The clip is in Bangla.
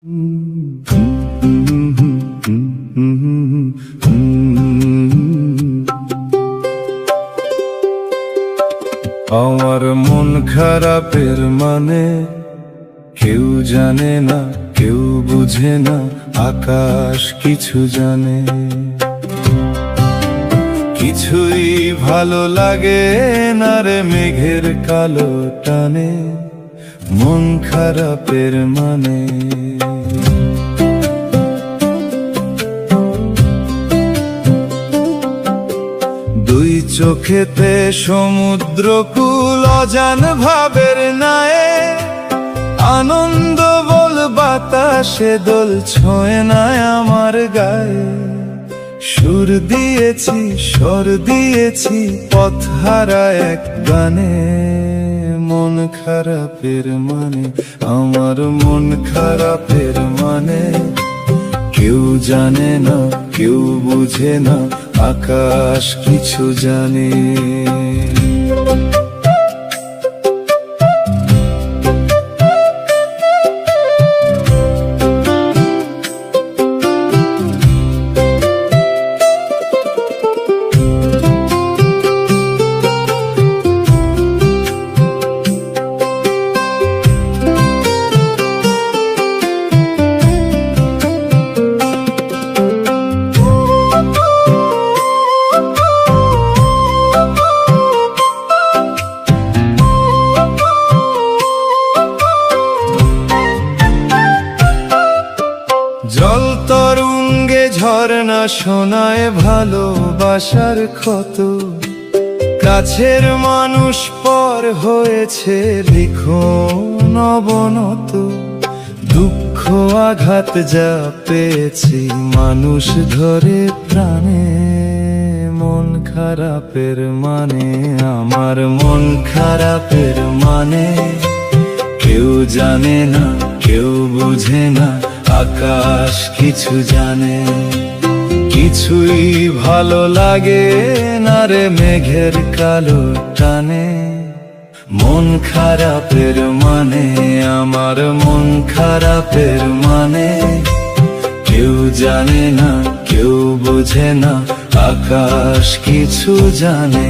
আমার মন খারাপের মানে কেউ জানে না, কেউ বুঝে না, আকাশ কিছু জানে। কিছুই ভালো লাগে না রে মেঘের কালো টানে, মন খারাপের মানে। দুই চোখেতে সমুদ্র কুল অজান ভাবের নায়ে, আনন্দ বল বাতাসে দোল ছোঁয় না আমার গায়ে। সুর দিয়েছি স্বর দিয়েছি পথ হারা এক গানে, মন খারাপের মানে, আমার মন খারাপের মানে। কেউ জানে না, কেউ বুঝে না, আকাশ কিছু জানে। জল তরঙ্গে ঝরনা শোনায় ভালোবাসার ক্ষত, কাছের মানুষ পর হয়েছে লিখন অবনত। দুঃখ আঘাত যা পেয়েছি মানুষ ধরে প্রাণে, মন খারাপের মানে, আমার মন খারাপের মানে। কেউ জানে না, কেউ বুঝে না, আকাশ কিছু জানে। কিছুই ভালো লাগে না রে মেঘের কালো টানে, মন খারাপের মানে, আমার মন খারাপের মানে। কেউ জানে না, কেউ বোঝে না, আকাশ কিছু জানে।